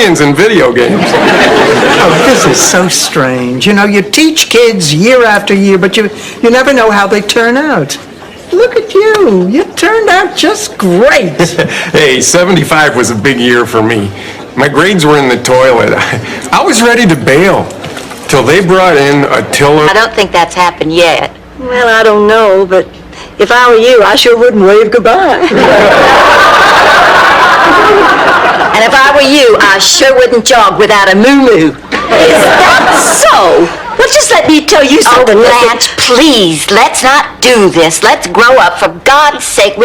millions in video games. Oh, this is so strange. You know, you teach kids year after year, but you never know how they turn out. Look at you. You turned out just great. Hey, 75 was a big year for me. My grades were in the toilet. I was ready to bail till they brought in a tiller. I don't think that's happened yet. Well, I don't know, but if I were you, I sure wouldn't wave goodbye. And if I were you, I sure wouldn't jog without a moo-moo. Is that so? Well, just let me tell you something, Blanche. Please, let's not do this. Let's grow up, for God's sake.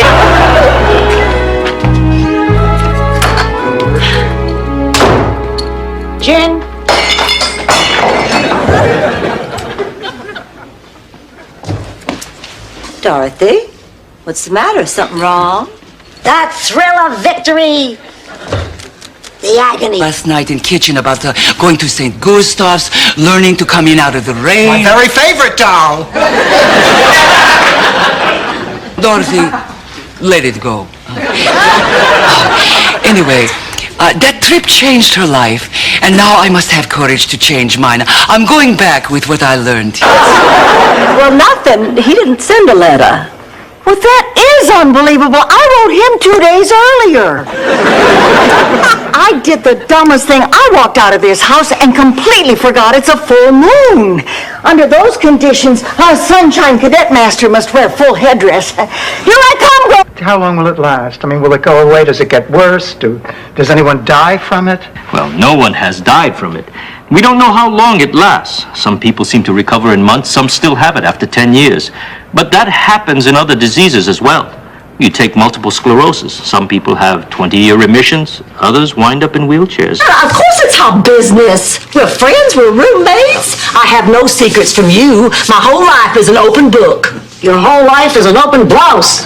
Jen? Dorothy? What's the matter? Something wrong? That thrill of victory! The agony. Last night in kitchen about going to St. Gustav's, learning to come in out of the rain. My very favorite doll. Dorothy, let it go. Anyway, that trip changed her life, and now I must have courage to change mine. I'm going back with what I learned. Well, nothing. He didn't send a letter. Well, that is unbelievable. I wrote him 2 days earlier. I did the dumbest thing. I walked out of this house and completely forgot it's a full moon. Under those conditions, a Sunshine Cadet Master must wear full headdress. Here I come, How long will it last? I mean, will it go away? Does it get worse? Does anyone die from it? Well, no one has died from it. We don't know how long it lasts. Some people seem to recover in months, some still have it after 10 years. But that happens in other diseases as well. You take multiple sclerosis. Some people have 20-year remissions. Others wind up in wheelchairs. Of course it's our business. We're friends, we're roommates. I have no secrets from you. My whole life is an open book. Your whole life is an open blouse.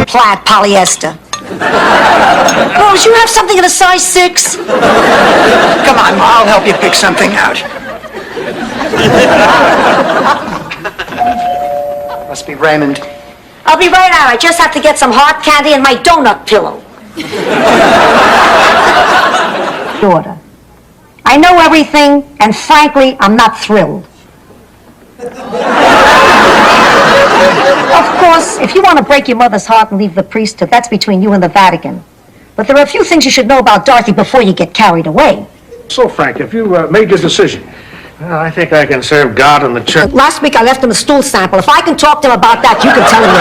Plaid polyester. Rose, you have something in a size 6? Come on, Ma, I'll help you pick something out. Must be Raymond. I'll be right out. I just have to get some hard candy and my donut pillow. Daughter, I know everything, and frankly, I'm not thrilled. Of course, if you want to break your mother's heart and leave the priesthood, that's between you and the Vatican. But there are a few things you should know about Dorothy before you get carried away. So, Frank, if you made your decision, I think I can serve God and the church. Last week I left him a stool sample. If I can talk to him about that, you can tell him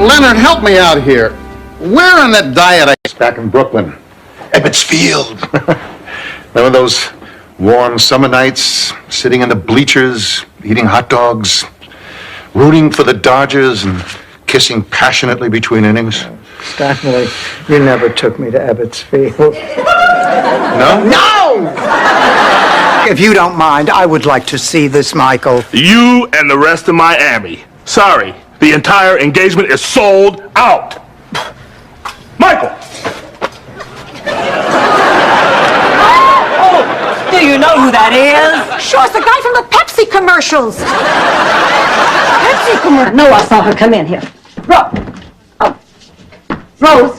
Leonard, help me out here. Where on that diet I back in Brooklyn? Ebbets Field. Remember those warm summer nights, sitting in the bleachers, eating hot dogs, rooting for the Dodgers and kissing passionately between innings? Stanley, you never took me to Ebbets Field. No? No! If you don't mind, I would like to see this, Michael. You and the rest of Miami. Sorry, the entire engagement is sold out. Michael! Do you know who that is? Sure, it's the guy from the Pepsi commercials. Pepsi commercial. No, I saw her. Come in here. Rose.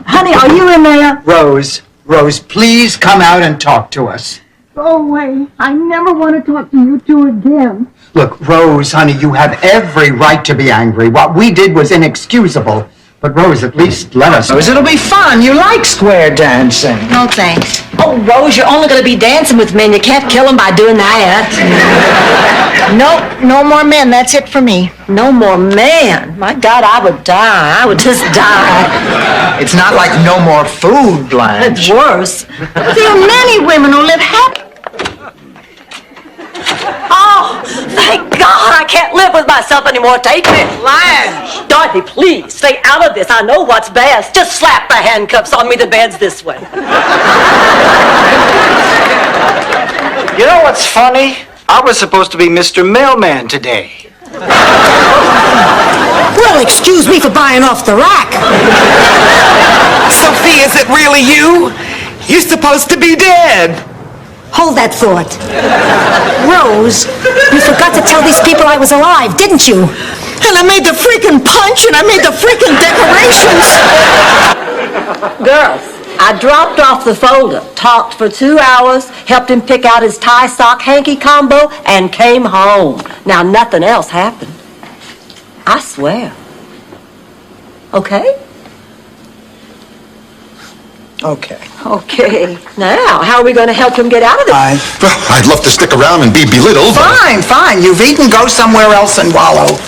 Honey, are you in there? Rose, please come out and talk to us. Go away. I never want to talk to you two again. Look, Rose, honey, you have every right to be angry. What we did was inexcusable. But Rose, at least let us. Rose, it'll be fun. You like square dancing. No, thanks. Oh, Rose, you're only going to be dancing with men. You can't kill them by doing that. Nope, no more men. That's it for me. No more men. My God, I would die. I would just die. It's not like no more food, Blanche. It's worse. There are many women who live happy. Oh, thank God I can't live with myself anymore. Take me. Blanche. Dorothy, please, stay out of this. I know what's best. Just slap the handcuffs on me. The bed's this way. You know what's funny? I was supposed to be Mr. Mailman today. Well, excuse me for buying off the rack. Sophie, is it really you? You're supposed to be dead. Hold that thought. Rose, you forgot to tell these people I was alive, didn't you? And I made the freaking punch and I made the freaking decorations. Girls, I dropped off the folder, talked for 2 hours, helped him pick out his tie sock hanky combo, and came home. Now, nothing else happened. I swear. Okay? Okay. Okay. Now, how are we going to help him get out of this? Well, I'd love to stick around and be belittled. Fine, fine. You've eaten. Go somewhere else and wallow.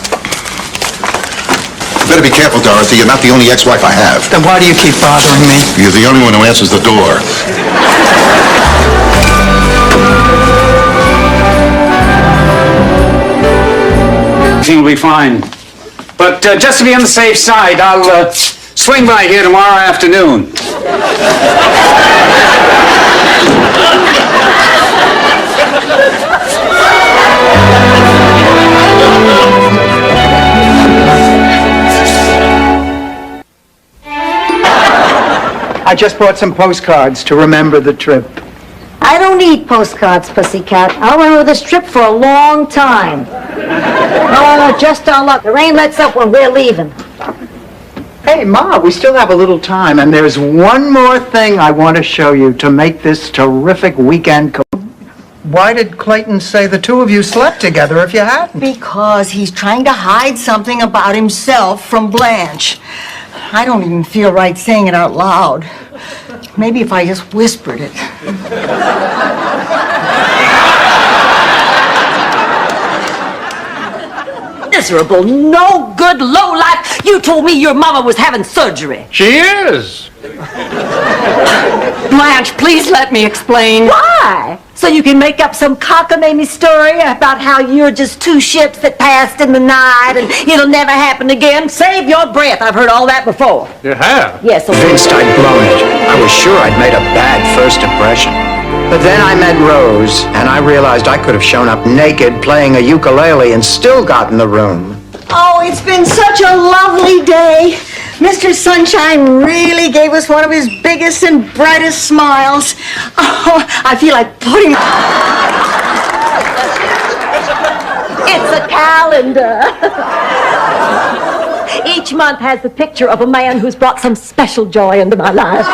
Better be careful, Dorothy. You're not the only ex-wife I have. Then why do you keep bothering me? You're the only one who answers the door. Everything will be fine. But just to be on the safe side, I'll swing by here tomorrow afternoon. I just brought some postcards to remember the trip. I don't need postcards, Pussycat. I'll remember this trip for a long time. Oh, just our luck. The rain lets up when we're leaving. Hey, Ma, we still have a little time, and there's one more thing I want to show you to make this terrific weekend. Why did Clayton say the two of you slept together if you hadn't? Because he's trying to hide something about himself from Blanche. I don't even feel right saying it out loud. Maybe if I just whispered it. Miserable, no good lowlife. You told me your mama was having surgery. She is. Blanche, please let me explain. Why? So you can make up some cockamamie story about how you're just two ships that passed in the night and it'll never happen again? Save your breath. I've heard all that before. You have? Yes, so Convinced I'd blown it. I was sure I'd made a bad first impression. But then I met Rose, and I realized I could have shown up naked playing a ukulele and still gotten the room. Oh, it's been such a lovely day. Mr. Sunshine really gave us one of his biggest and brightest smiles. Oh, I feel like putting... It's a calendar. Each month has the picture of a man who's brought some special joy into my life.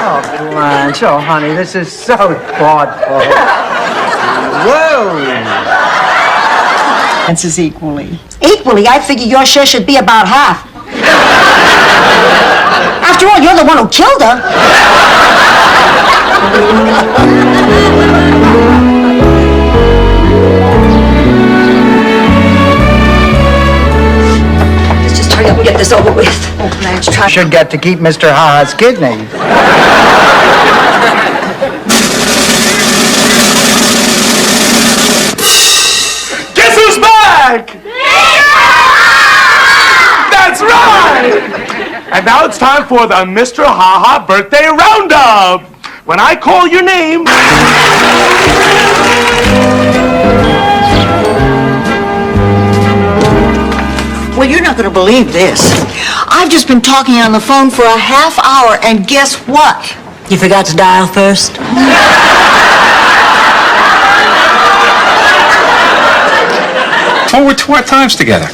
Oh, Blanche, oh, honey, this is so thoughtful. Whoa! This is equally. Equally, I figure your share should be about half. After all, you're the one who killed her. Let's just hurry up and get this over with. Oh, Blanche, try. Should get to keep Mr. Ha's kidney. Guess who's back? That's right! And now it's time for the Mr. Ha-Ha birthday roundup. When I call your name... Well, you're not going to believe this. I've just been talking on the phone for a half hour, and guess what? You forgot to dial first? Oh, we're 4 times together.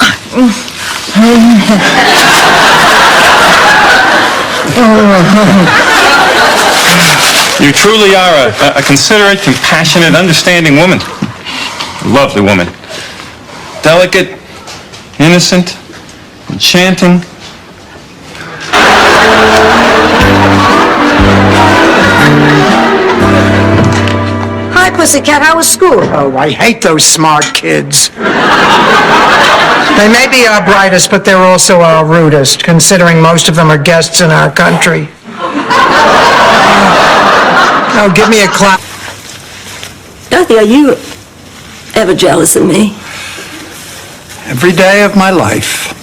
You truly are a considerate, compassionate, understanding woman. A lovely woman. Delicate, innocent, enchanting. Hi, Pussycat. How was school? Oh, I hate those smart kids. They may be our brightest, but they're also our rudest, considering most of them are guests in our country. Oh, give me a clap. Dorothy, are you ever jealous of me? Every day of my life.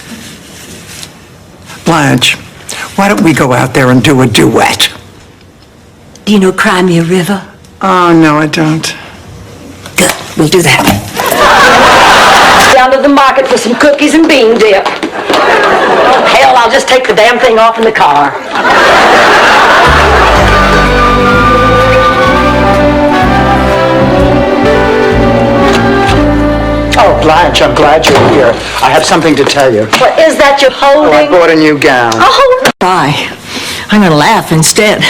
Blanche, why don't we go out there and do a duet? Do you know Crimea River? Oh, no, I don't. Good. We'll do that. down to the market for some cookies and bean dip. Oh, hell, I'll just take the damn thing off in the car. Oh, Blanche, I'm glad you're here. I have something to tell you. What is that you're Oh, I holding? bought a new gown. Oh, Bye. I'm gonna laugh instead.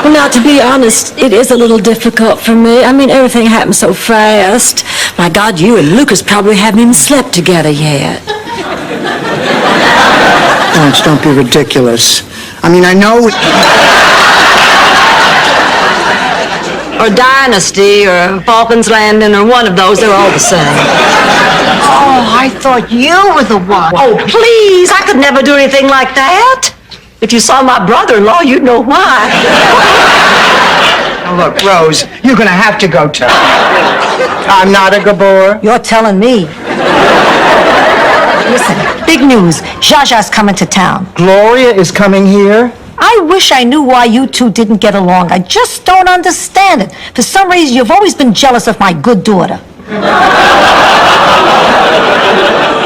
Now, to be honest, it is a little difficult for me. I mean, everything happened so fast. My God, you and Lucas probably haven't even slept together yet. Blanche, don't be ridiculous. I mean, I know... Or Dynasty, or Falcon's Landing, or one of those, they're all the same. Oh, I thought you were the one. oh, please, I could never do anything like that. If you saw my brother-in-law, you'd know why. Now, look, Rose, you're gonna have to go tell. I'm not a Gabor. You're telling me. Listen, big news. Zsa Zsa's coming to town. Gloria is coming here? I wish I knew why you two didn't get along. I just don't understand it. For some reason, you've always been jealous of my good daughter.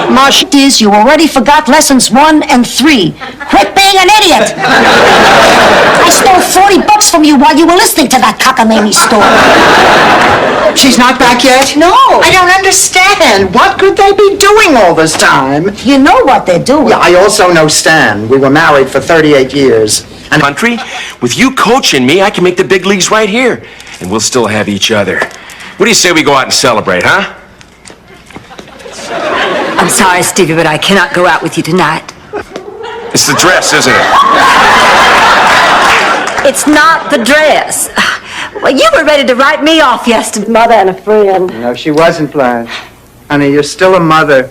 Marsh, is you already forgot lessons 1 and 3. Quit being an idiot. I stole $40 from you while you were listening to that cockamamie story. She's not back yet? No. I don't understand. What could they be doing all this time? You know what they're doing. Yeah, I also know Stan. We were married for 38 years. And country, with you coaching me, I can make the big leagues right here. And we'll still have each other. What do you say we go out and celebrate, huh? I'm sorry, Stevie, but I cannot go out with you tonight. It's the dress, isn't it? It's not the dress. Well, you were ready to write me off yesterday, mother and a friend. No, she wasn't, Blanche. Honey, you're still a mother.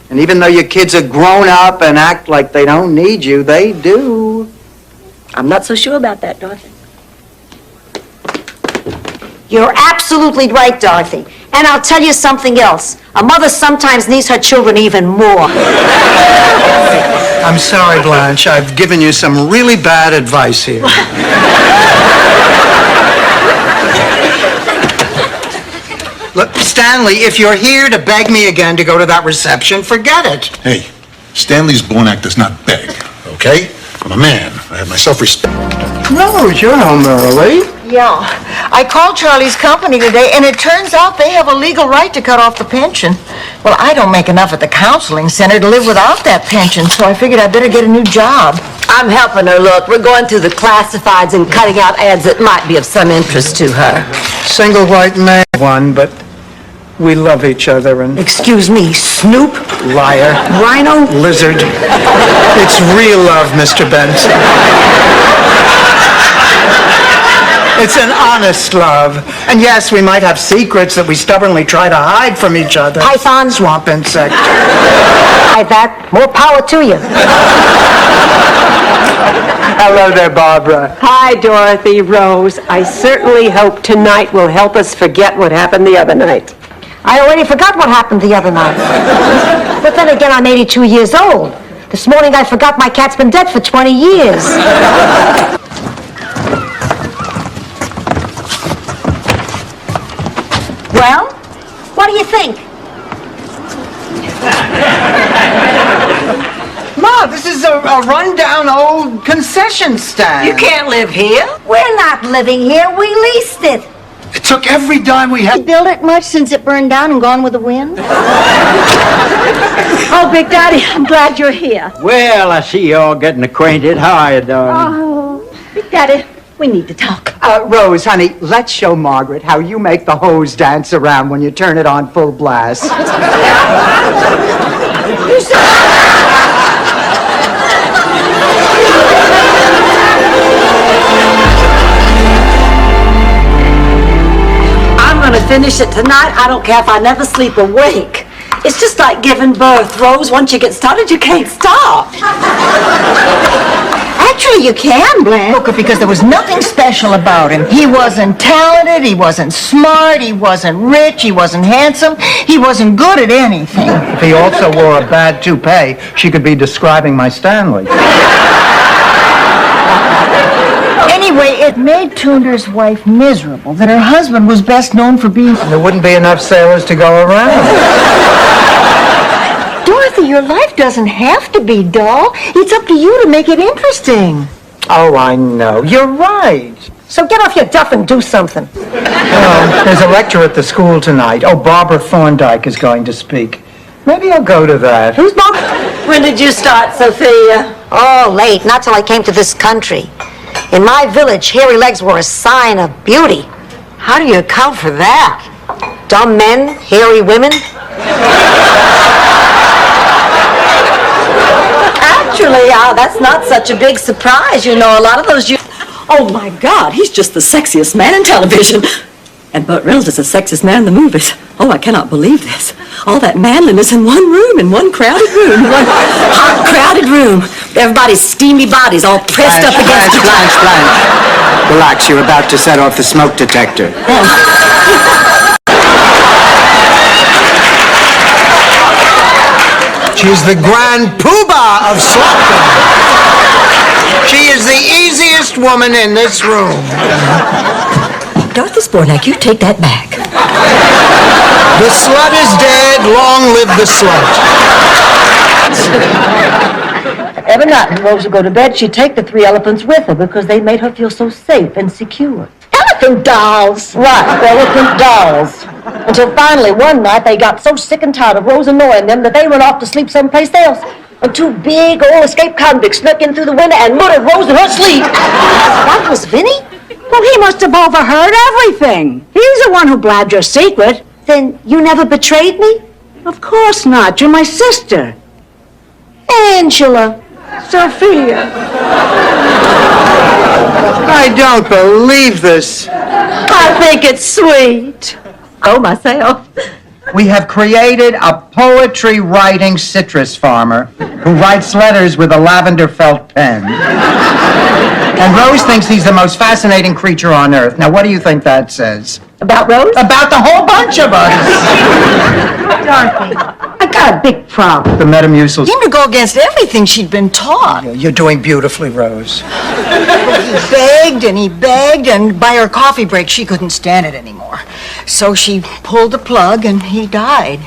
And even though your kids are grown up and act like they don't need you, they do. I'm not so sure about that, Dorothy. You're absolutely right, Dorothy. And I'll tell you something else. A mother sometimes needs her children even more. I'm sorry, Blanche. I've given you some really bad advice here. Look, Stanley, if you're here to beg me again to go to that reception, forget it. Hey, Stanley's born act does not beg, okay? I'm a man. I have my self-respect. Rose, you're home early. Yeah. I called Charlie's company today, and it turns out they have a legal right to cut off the pension. Well, I don't make enough at the counseling center to live without that pension, so I figured I'd better get a new job. I'm helping her, look. We're going through the classifieds and cutting out ads that might be of some interest to her. Single white man, one, but we love each other and... Excuse me, Snoop? Liar. Rhino? Lizard. It's real love, Mr. Benson. It's an honest love. And yes, we might have secrets that we stubbornly try to hide from each other. Pythons? Swamp insect. Like that. More power to you. Hello there, Barbara. Hi, Dorothy, Rose. I certainly hope tonight will help us forget what happened the other night. I already forgot what happened the other night. But then again, I'm 82 years old. This morning I forgot my cat's been dead for 20 years. Well, what do you think? Ma, this is a rundown old concession stand. You can't live here. We're not living here. We leased it. It took every dime we had. You built it much since it burned down and gone with the wind? Oh, Big Daddy, I'm glad you're here. Well, I see you all getting acquainted. How are you, darling? Oh, Big Daddy, we need to talk. Rose, honey, let's show Margaret how you make the hose dance around when you turn it on full blast. I'm going to finish it tonight. I don't care if I never sleep a wink. It's just like giving birth, Rose. Once you get started, you can't stop. Actually, you can, Blanche. Look, because there was nothing special about him. He wasn't talented, he wasn't smart, he wasn't rich, he wasn't handsome, he wasn't good at anything. If he also wore a bad toupee, she could be describing my Stanley. Anyway, it made Tuner's wife miserable that her husband was best known for being... There wouldn't be enough sailors to go around. Dorothy, your life doesn't have to be dull. It's up to you to make it interesting. Oh, I know. You're right. So get off your duff and do something. There's a lecture at the school tonight. Oh, Barbara Thorndike is going to speak. Maybe I'll go to that. Who's Bob? When did you start, Sophia? Oh, late. Not till I came to this country. In my village, hairy legs were a sign of beauty. How do you account for that? Dumb men, hairy women? Actually, that's not such a big surprise. You know, a lot of those... Oh, my God, he's just the sexiest man in television. And Burt Reynolds is the sexiest man in the movies. Oh, I cannot believe this. All that manliness in one room, in one crowded room, one hot, crowded room. Everybody's steamy bodies all pressed up against each other. Blanche. Relax, you're about to set off the smoke detector. She's the grand poobah of Slaughter. She is the easiest woman in this room. Dorothy Spornak, you take that back. The slut is dead. Long live the slut. Every night when Rose would go to bed, she'd take the 3 elephants with her because they made her feel so safe and secure. Elephant dolls! Right, elephant dolls. Until finally, one night, they got so sick and tired of Rose annoying them that they went off to sleep someplace else. And 2 big old escaped convicts snuck in through the window and murdered Rose in her sleep. That was Vinny? Well, he must have overheard everything. He's the one who blabbed your secret. Then you never betrayed me? Of course not. You're my sister. Angela. Sophia. I don't believe this. I think it's sweet. Oh, myself. We have created a poetry-writing citrus farmer who writes letters with a lavender felt pen. And Rose thinks he's the most fascinating creature on earth. Now, what do you think that says? About Rose? About the whole bunch of us. Dorothy, I got a big problem. The Metamucil. Seemed to go against everything she'd been taught. You're doing beautifully, Rose. He begged, and by her coffee break, she couldn't stand it anymore. So she pulled the plug, and he died.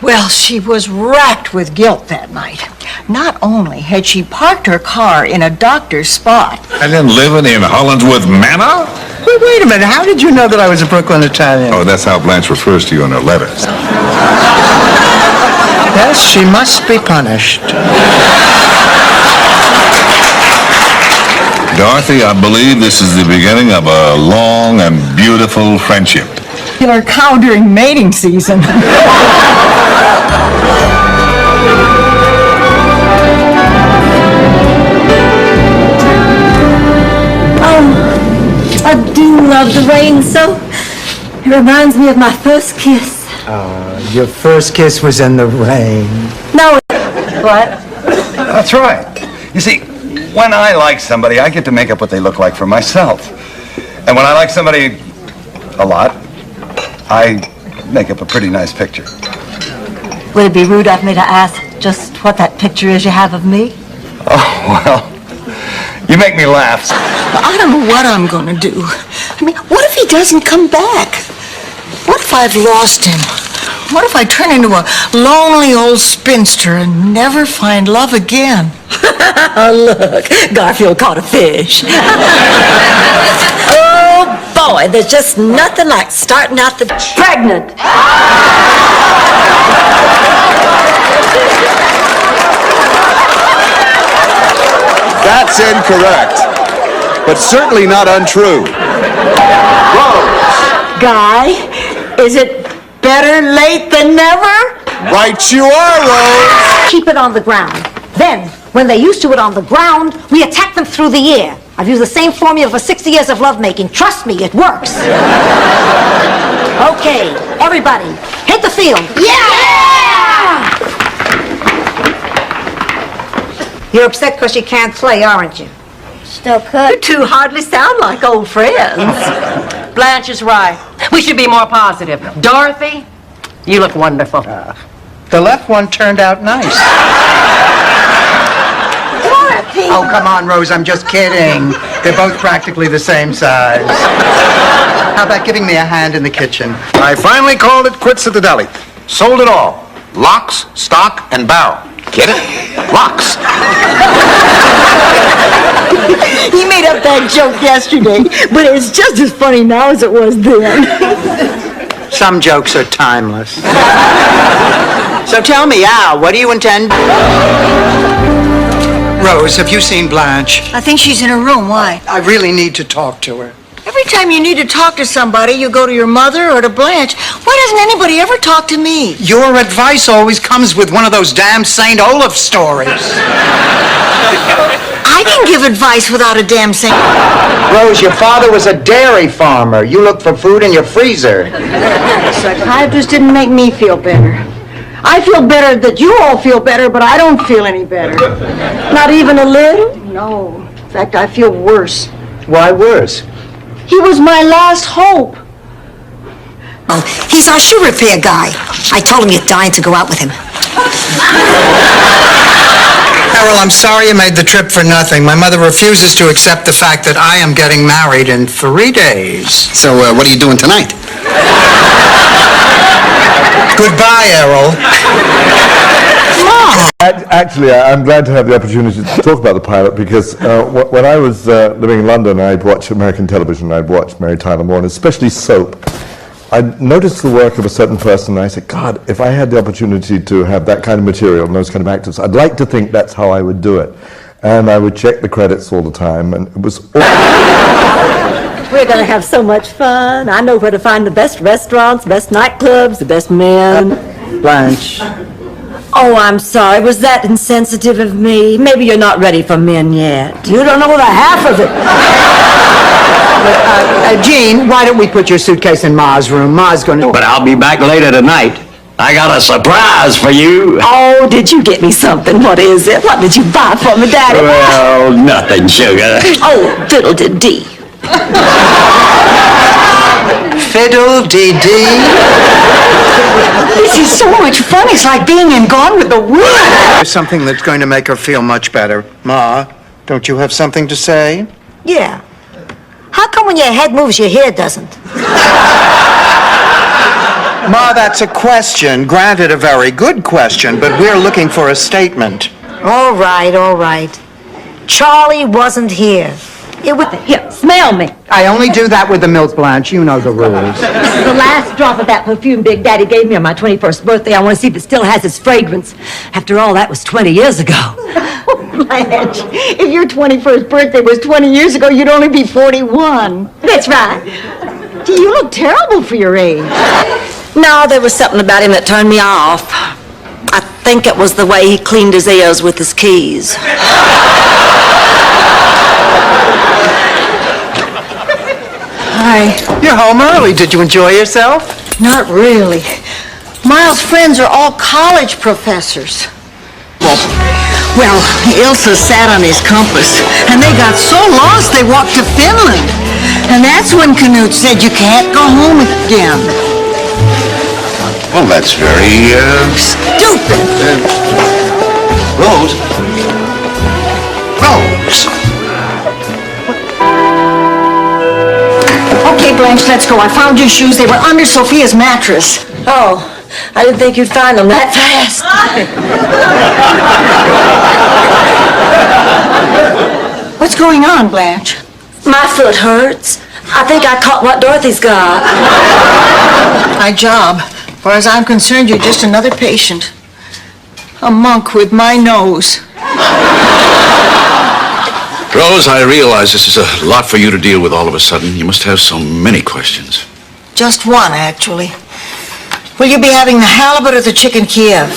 Well, she was racked with guilt that night. Not only had she parked her car in a doctor's spot. And then living in Hollandsworth Manor? Wait a minute, how did you know that I was a Brooklyn Italian? Oh, that's how Blanche refers to you in her letters. Yes, she must be punished. Dorothy, I believe this is the beginning of a long and beautiful friendship. Killer cow during mating season. I do love the rain so. It reminds me of my first kiss. Your first kiss was in the rain. No, what? That's right. You see, when I like somebody, I get to make up what they look like for myself. And when I like somebody a lot, I make up a pretty nice picture. Would it be rude of me to ask just what that picture is you have of me? Oh, well, you make me laugh. I don't know what I'm going to do. I mean, what if he doesn't come back? What if I've lost him? What if I turn into a lonely old spinster and never find love again? Oh, look, Garfield caught a fish. Oh, boy, there's just nothing like starting out the... Pregnant! That's incorrect, but certainly not untrue. Rose! Guy, is it better late than never? Right you are, Rose! Keep it on the ground. Then, when they're used to it on the ground, we attack them through the air. I've used the same formula for 60 years of lovemaking. Trust me, it works. Okay, everybody, hit the field. Yeah! You're upset because you can't play, aren't you? Still could. You two hardly sound like old friends. Blanche is right. We should be more positive. Dorothy, you look wonderful. The left one turned out nice. Dorothy! Oh, come on, Rose, I'm just kidding. They're both practically the same size. How about giving me a hand in the kitchen? I finally called it quits at the deli. Sold it all. Locks, stock, and barrel. Get it? Locks. He made up that joke yesterday, but it's just as funny now as it was then. Some jokes are timeless. So tell me, Al, what do you intend? Rose, have you seen Blanche? I think she's in her room. Why? I really need to talk to her. Every time you need to talk to somebody, you go to your mother or to Blanche. Why doesn't anybody ever talk to me? Your advice always comes with one of those damn St. Olaf stories. I can give advice without a damn thing. Rose, your father was a dairy farmer. You look for food in your freezer. The psychiatrist didn't make me feel better. I feel better that you all feel better, but I don't feel any better. Not even a little? No. In fact, I feel worse. Why worse? He was my last hope. Oh, he's our shoe repair guy. I told him you're dying to go out with him. Errol, I'm sorry you made the trip for nothing. My mother refuses to accept the fact that I am getting married in 3 days. So, what are you doing tonight? Goodbye, Errol. Actually, I'm glad to have the opportunity to talk about the pilot because when I was living in London, I'd watch American television. I'd watch Mary Tyler Moore, and especially soap. I noticed the work of a certain person, and I said, God, if I had the opportunity to have that kind of material and those kind of actors, I'd like to think that's how I would do it. And I would check the credits all the time, and it was We're going to have so much fun. I know where to find the best restaurants, best nightclubs, the best men. Blanche. Oh, I'm sorry. Was that insensitive of me? Maybe you're not ready for men yet. You don't know the half of it. Gene, why don't we put your suitcase in Ma's room? Ma's going to... But I'll be back later tonight. I got a surprise for you. Oh, did you get me something? What is it? What did you buy for me, Daddy? Well, nothing, sugar. Oh, fiddle-de-dee. Fiddle-dee-dee. This is so much fun. It's like being in Gone with the Wind. There's something that's going to make her feel much better. Ma, don't you have something to say? Yeah. How come when your head moves, your hair doesn't? Ma, that's a question. Granted, a very good question, but we're looking for a statement. All right, all right. Charlie wasn't here. It was... Here, smell me. I only do that with the milk, Blanche. You know the rules. This is the last drop of that perfume Big Daddy gave me on my 21st birthday. I want to see if it still has its fragrance. After all, that was 20 years ago. Blanche, if your 21st birthday was 20 years ago, you'd only be 41. That's right. You look terrible for your age. No, there was something about him that turned me off. I think it was the way he cleaned his ears with his keys. Hi. You're home early. Did you enjoy yourself? Not really. Miles' friends are all college professors. Well, Ilsa sat on his compass, and they got so lost they walked to Finland. And that's when Knut said you can't go home again. Well, that's very, Stupid! Rose? Rose? Okay, Blanche, let's go. I found your shoes. They were under Sophia's mattress. Oh, I didn't think you'd find them that fast. What's going on, Blanche? My foot hurts. I think I caught what Dorothy's got. My job. As far as I'm concerned, you're just another patient. A monk with my nose. Rose, I realize this is a lot for you to deal with all of a sudden. You must have so many questions. Just one, actually. Will you be having the halibut or the chicken Kiev?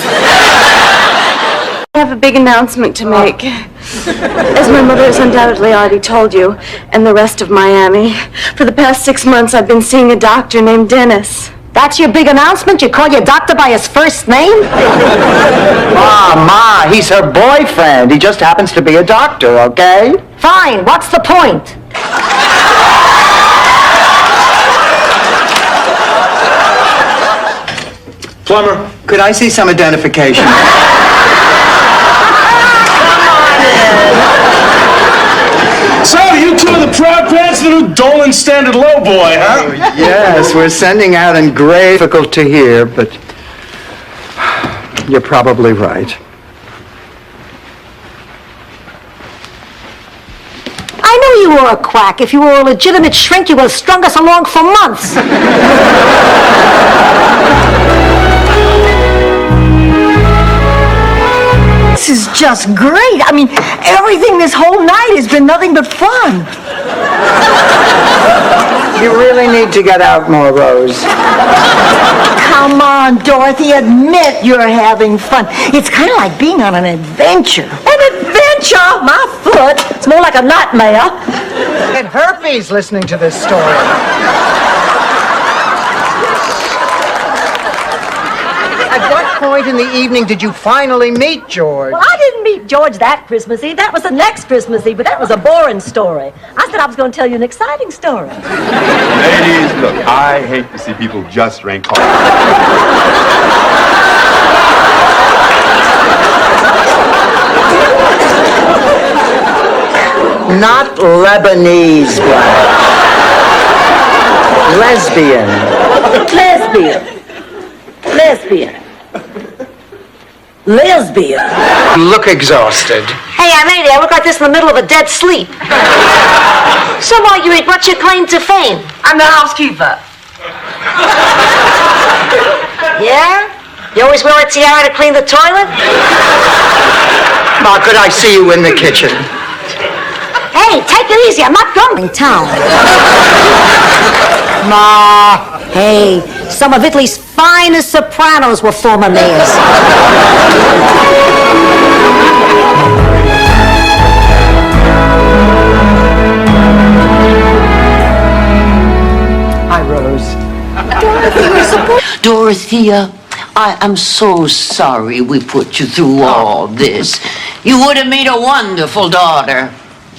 I have a big announcement to make. As my mother has undoubtedly already told you, and the rest of Miami, for the past 6 months I've been seeing a doctor named Dennis. That's your big announcement? You call your doctor by his first name? Ma, he's her boyfriend. He just happens to be a doctor, okay? Fine, what's the point? Plumber, could I see some identification? the new Dolan Standard Low boy, huh? Yes, we're sending out in grave, difficult to hear, but you're probably right. I knew you were a quack. If you were a legitimate shrink, you would have strung us along for months. This is just great. I mean, everything this whole night has been nothing but fun. You really need to get out more, Rose. Come on, Dorothy, admit you're having fun. It's kind of like being on an adventure. An adventure? My foot. It's more like a nightmare. Get herpes listening to this story. At what point in the evening did you finally meet George? Well, I didn't meet George that Christmas Eve. That was the next Christmas Eve, but that was a boring story. I said I was going to tell you an exciting story. Ladies, look, I hate to see people just drink coffee. Not Lebanese, Blanche. Lesbian. Lesbian. You look exhausted. Hey, Aunt Lady, I look like this in the middle of a dead sleep. So, Marguerite, what's your claim to fame? I'm the housekeeper. Yeah? You always will at Tiara to clean the toilet? Ma, could I see you in the kitchen? Hey, take it easy. I'm not going to town. Ma. Hey, some of Italy's finest sopranos were former mayors. Hi, Rose. Dorothea, I am so sorry we put you through all this. You would have made a wonderful daughter.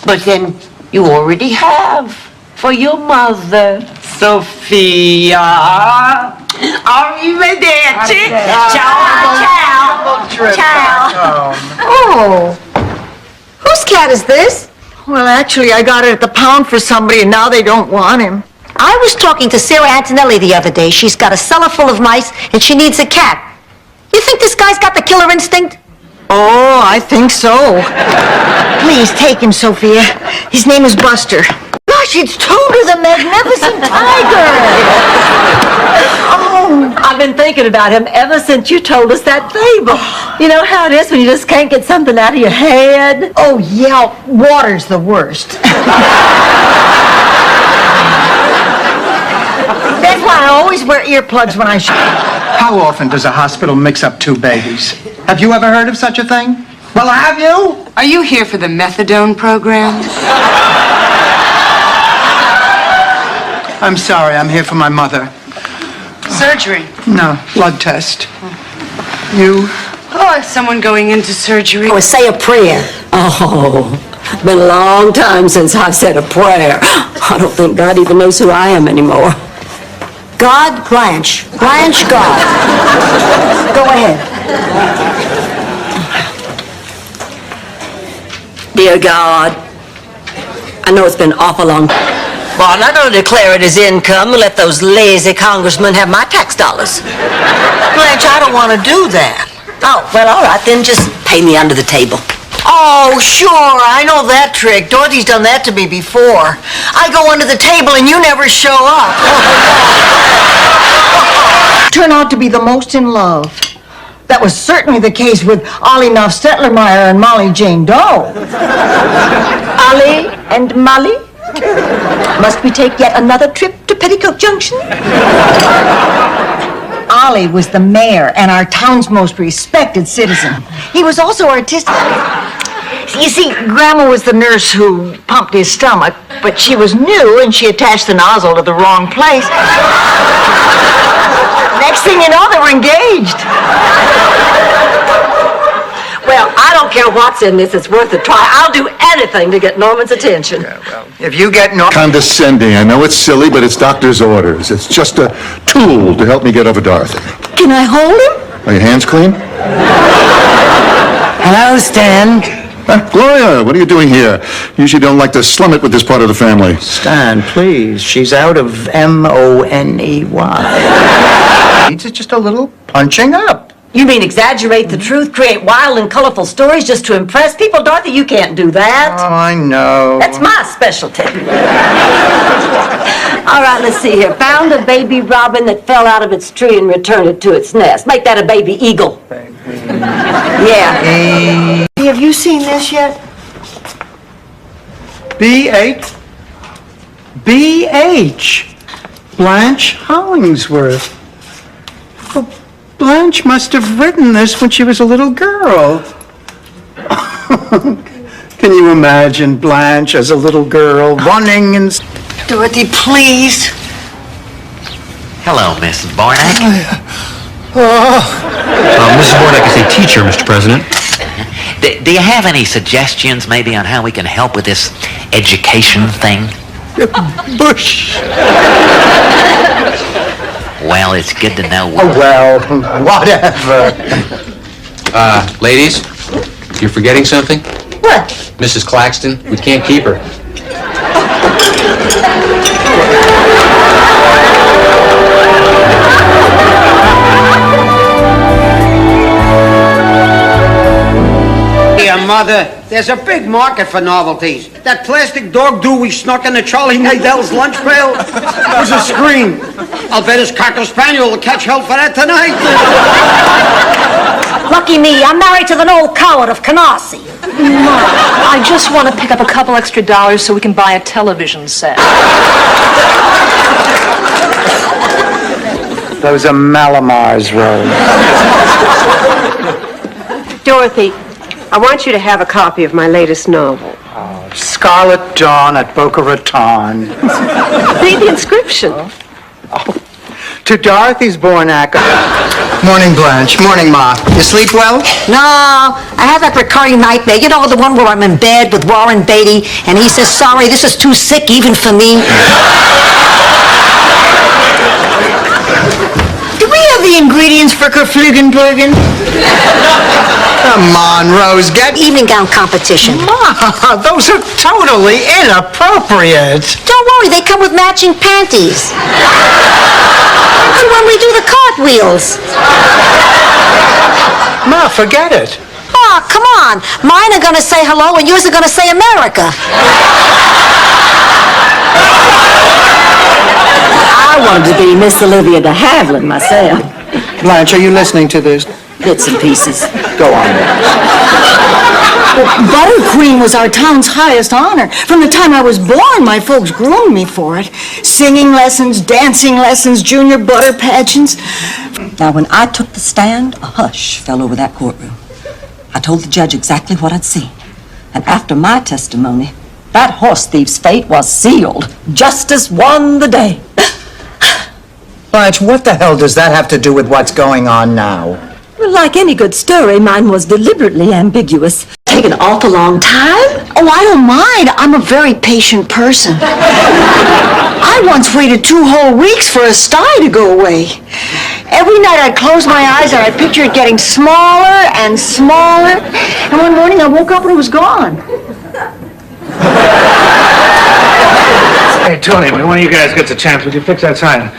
But then you already have for your mother, Sophia. Arrivederci. Ciao, ciao. Oh. Whose cat is this? Well, actually, I got it at the pound for somebody, and now they don't want him. I was talking to Sarah Antonelli the other day. She's got a cellar full of mice, and she needs a cat. You think this guy's got the killer instinct? Oh, I think so. Please take him, Sophia. His name is Buster. Gosh, it's Tooter the Magnificent Tiger. Oh, I've been thinking about him ever since you told us that fable. You know how it is when you just can't get something out of your head? Oh, yeah, water's the worst. That's why I always wear earplugs when I shoot. How often does a hospital mix up two babies? Have you ever heard of such a thing? Well, have you? Are you here for the methadone program? I'm sorry, I'm here for my mother. Surgery. No, blood test. You? Oh, is someone going into surgery? Oh, say a prayer. Oh, been a long time since I've said a prayer. I don't think God even knows who I am anymore. God, Blanche. Blanche, God. Go ahead. Dear God, I know it's been awful long. Well, I'm not going to declare it as income and let those lazy congressmen have my tax dollars. Blanche, I don't want to do that. Oh, well, all right, then just pay me under the table. Oh, sure, I know that trick. Dorothy's done that to me before. I go under the table and you never show up. Turn out to be the most in love. That was certainly the case with Ollie Knopf-Stetlermeyer and Molly Jane Doe. Ollie and Molly? Must we take yet another trip to Petticoat Junction? Ollie was the mayor and our town's most respected citizen. He was also artistic. You see, Grandma was the nurse who pumped his stomach, but she was new and she attached the nozzle to the wrong place. Next thing you know, they were engaged. Well, I don't care what's in this. It's worth a try. I'll do anything to get Norman's attention. If you get Condescending. I know it's silly, but it's doctor's orders. It's just a tool to help me get over Dorothy. Can I hold him? Are your hands clean? Hello, Stan. Gloria, what are you doing here? Usually don't like to slum it with this part of the family. Stan, please. She's out of Money. It's just a little punching up. You mean exaggerate the truth, create wild and colorful stories just to impress people? Dorothy, you can't do that. Oh, I know. That's my specialty. All right, let's see here. Found a baby robin that fell out of its tree and returned it to its nest. Make that a baby eagle. Yeah. Have you seen this yet? B.H. Blanche Hollingsworth. Well, Blanche must have written this when she was a little girl. Can you imagine Blanche as a little girl running and... Dorothy, please. Hello, Mrs. Bornak. Mrs. Bornak is a teacher, Mr. President. Do you have any suggestions, maybe, on how we can help with this education thing? Bush. Well, it's good to know. Oh, well, whatever. Ladies, you're forgetting something? What? Mrs. Claxton, we can't keep her. Dear Mother, there's a big market for novelties. That plastic dog do we snuck into Charlie Nadel's lunch pail was a scream. I'll bet his Cocker Spaniel will catch hell for that tonight. Lucky me, I'm married to the old coward of Canarsie. Mom, I just want to pick up a couple extra dollars so we can buy a television set. Those are Malamars, Rose. Dorothy, I want you to have a copy of my latest novel. Scarlet Dawn at Boca Raton. Read the inscription. To Dorothy's Bornak. Morning, Blanche. Morning, Ma. You sleep well? No, I have that recurring nightmare. You know, the one where I'm in bed with Warren Beatty, and he says, sorry, this is too sick even for me. Do we have the ingredients for Geflügelburgen? Come on, Rose, get... Evening gown competition. Ma, those are totally inappropriate. Don't worry, they come with matching panties. And when we do the cartwheels. Ma, forget it. Oh, come on. Mine are going to say hello and yours are going to say America. I wanted to be Miss Olivia de Havilland myself. Blanche, are you listening to this? Bits and pieces. Go on. Butter Queen was our town's highest honor. From the time I was born, my folks groomed me for it. Singing lessons, dancing lessons, junior butter pageants. Now, when I took the stand, a hush fell over that courtroom. I told the judge exactly what I'd seen. And after my testimony, that horse thief's fate was sealed. Justice won the day. Blanche, what the hell does that have to do with what's going on now? Well, like any good story, mine was deliberately ambiguous. Taken an awful long time. Oh, I don't mind. I'm a very patient person. I once waited 2 whole weeks for a sty to go away. Every night I'd close my eyes and I'd picture it getting smaller and smaller. And one morning I woke up and it was gone. Hey, Tony, when one of you guys gets a chance, would you fix that sign?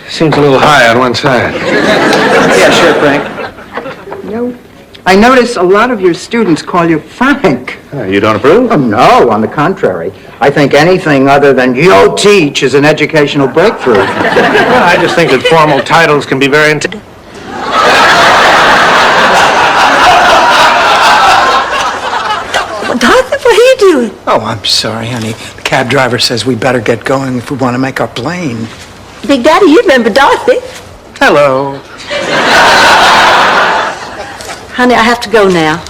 Seems a little high on one side. Yeah, sure, Frank. No. I notice a lot of your students call you Frank. You don't approve? Oh, no, on the contrary. I think anything other than "yo teach" is an educational breakthrough. Well, I just think that formal titles can be very intimidating. Dorothy, what are you doing? Oh, I'm sorry, honey. The cab driver says we better get going if we want to make our plane. Big Daddy, you remember Dorothy. Hello. Honey, I have to go now.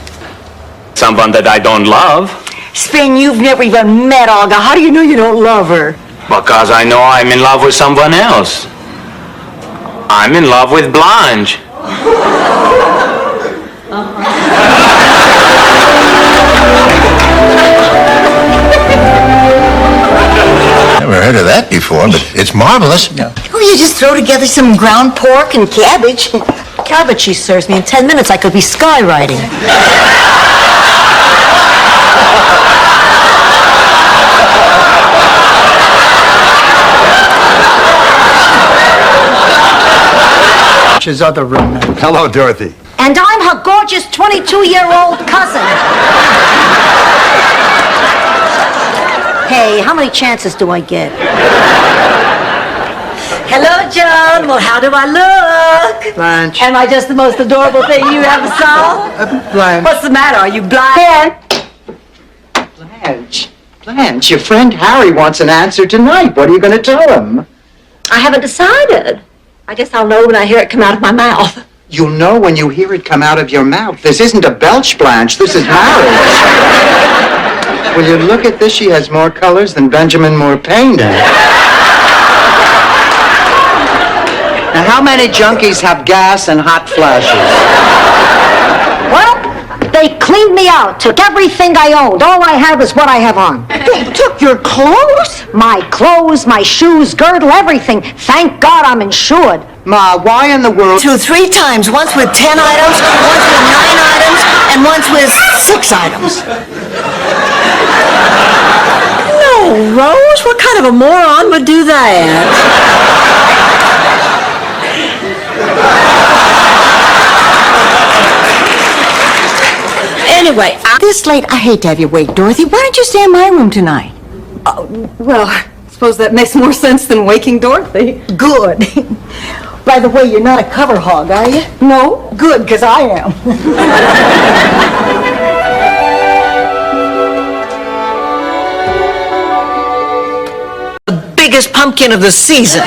Someone that I don't love. Spain, you've never even met Olga. How do you know you don't love her? Because I know I'm in love with someone else. I'm in love with Blanche. Never heard of that before, but it's marvelous. Oh, you just throw together some ground pork and cabbage. Cabbage she serves me. In 10 minutes I could be skywriting. Blanche's other roommate. Hello, Dorothy. And I'm her gorgeous 22-year-old cousin. Hey, how many chances do I get? Hello, John. Well, how do I look? Blanche. Am I just the most adorable thing you ever saw? Blanche. What's the matter? Are you blind? Blanche, your friend Harry wants an answer tonight. What are you going to tell him? I haven't decided. I guess I'll know when I hear it come out of my mouth. You'll know when you hear it come out of your mouth. This isn't a belch, Blanche. This is marriage. Will you look at this? She has more colors than Benjamin Moore painted. Now, how many junkies have gas and hot flashes? Well, they cleaned me out, took everything I owned. All I have is what I have on. They took your clothes? My clothes, my shoes, girdle, everything. Thank God I'm insured. Ma, why in the world? 2, 3 times. Once with 10 items, once with 9 items, and once with 6 items. No, Rose, what kind of a moron would do that? Anyway, this late, I hate to have you wait, Dorothy. Why don't you stay in my room tonight? Well, I suppose that makes more sense than waking Dorothy. Good. By the way, you're not a cover hog, are you? No? Good, because I am. The biggest pumpkin of the season.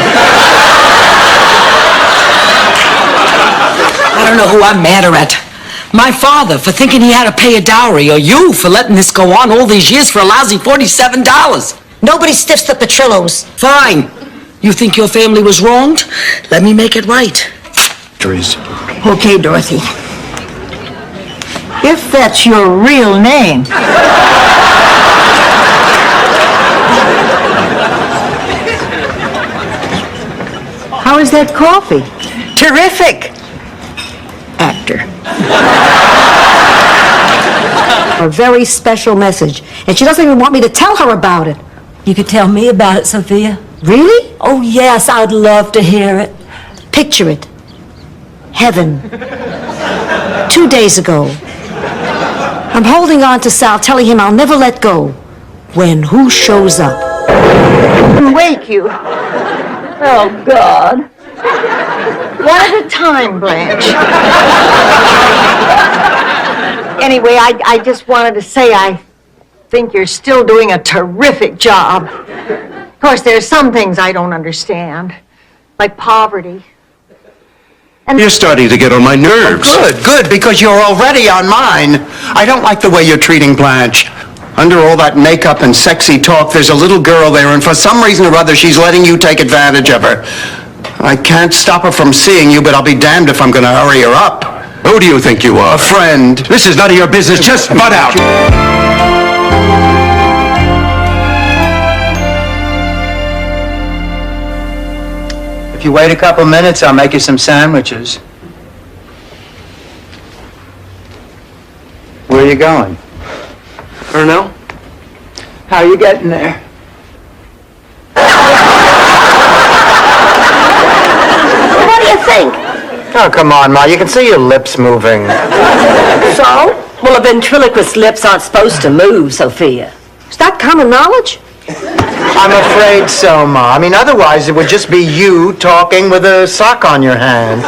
I don't know who I'm madder at. My father for thinking he had to pay a dowry, or you for letting this go on all these years for a lousy $47. Nobody stiffs the Petrillos. Fine. You think your family was wronged? Let me make it right. Trees. Okay, Dorothy. If that's your real name. How is that coffee? Terrific. Actor. A very special message. And she doesn't even want me to tell her about it. You could tell me about it, Sophia. Really? Oh, yes, I'd love to hear it. Picture it. Heaven. 2 days ago. I'm holding on to Sal, telling him I'll never let go. When who shows up? Wake you. Oh, God. One at a time, Blanche. Anyway, I just wanted to say I think you're still doing a terrific job. Of course, there's some things I don't understand, like poverty. And You're starting to get on my nerves. Good, because you're already on mine. I don't like the way you're treating Blanche. Under all that makeup and sexy talk, there's a little girl there, and for some reason or other, she's letting you take advantage of her. I can't stop her from seeing you, but I'll be damned if I'm going to hurry her up. Who do you think you are? A friend. This is none of your business. Just butt out. If you wait a couple minutes, I'll make you some sandwiches. Where are you going? I don't know. How are you getting there? What do you think? Oh, come on, Ma. You can see your lips moving. So? Well, a ventriloquist's lips aren't supposed to move, Sophia. Is that common knowledge? I'm afraid so, Ma. I mean, otherwise it would just be you talking with a sock on your hand.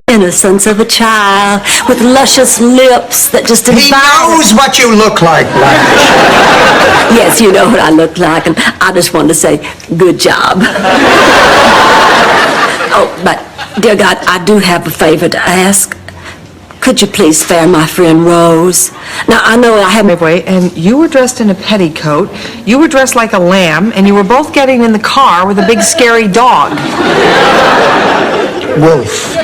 Innocence of a child with luscious lips that just He knows what you look like, Blanche. Yes, you know what I look like, and I just wanted to say, good job. Oh, but, dear God, I do have a favor to ask. Could you please spare my friend Rose? Now, I know I haven't... And you were dressed in a petticoat, you were dressed like a lamb, and you were both getting in the car with a big scary dog. Wolf.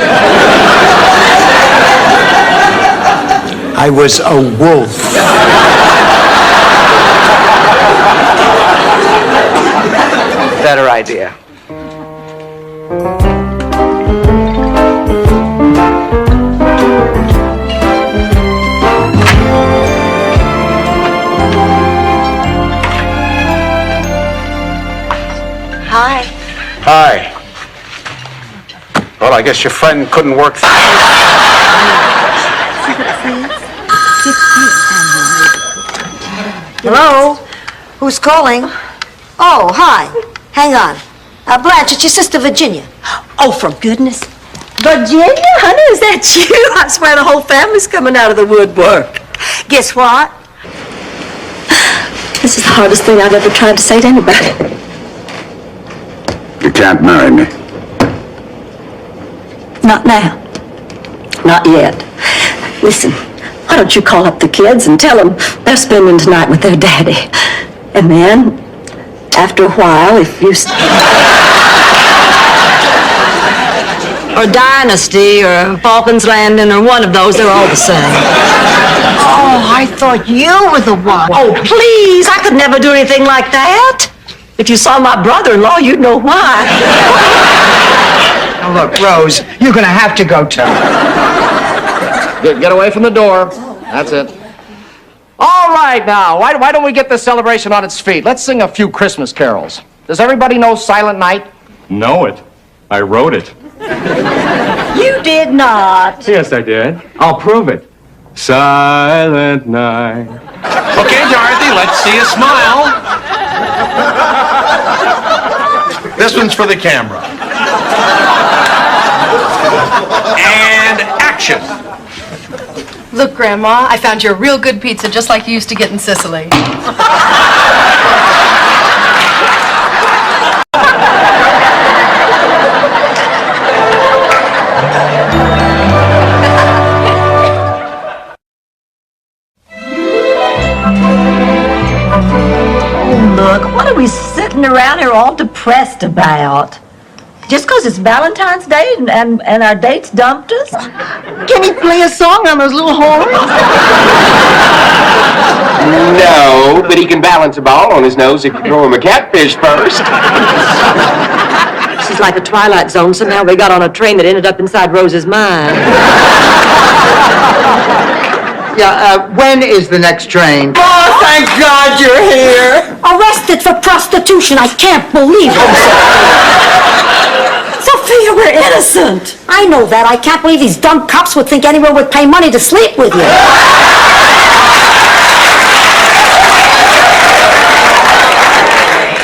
I was a wolf. Better idea. Hi. Well, I guess your friend couldn't work. Hello? Who's calling? Oh, hi. Hang on. Blanche, it's your sister Virginia. Oh, for goodness. Virginia, honey, is that you? I swear the whole family's coming out of the woodwork. Guess what? This is the hardest thing I've ever tried to say to anybody. You can't marry me. Not now. Not yet. Listen, why don't you call up the kids and tell them they're spending tonight with their daddy. And then, after a while, if you... Or Dynasty, or Falcon's Landing, or one of those, they're all the same. Oh, I thought you were the one. Oh, please, I could never do anything like that. If you saw my brother-in-law, you'd know why. Now look, Rose, you're gonna have to go too. Get away from the door. That's it. All right, now, why don't we get this celebration on its feet? Let's sing a few Christmas carols. Does everybody know Silent Night? Know it. I wrote it. You did not. Yes, I did. I'll prove it. Silent night. Okay, Dorothy, let's see a smile. This one's for the camera. And action. Look, Grandma, I found you a real good pizza just like you used to get in Sicily. Look, what are we sitting around here all depressed about? Just because it's Valentine's Day and our dates dumped us? Can he play a song on those little horns? No, but he can balance a ball on his nose if you throw him a catfish first. This is like a Twilight Zone. Somehow we got on a train that ended up inside Rose's mind. Yeah, when is the next train? Oh, thank God you're here. Arrested for prostitution. I can't believe it. Sophia, we're innocent. I know that. I can't believe these dumb cops would think anyone would pay money to sleep with you.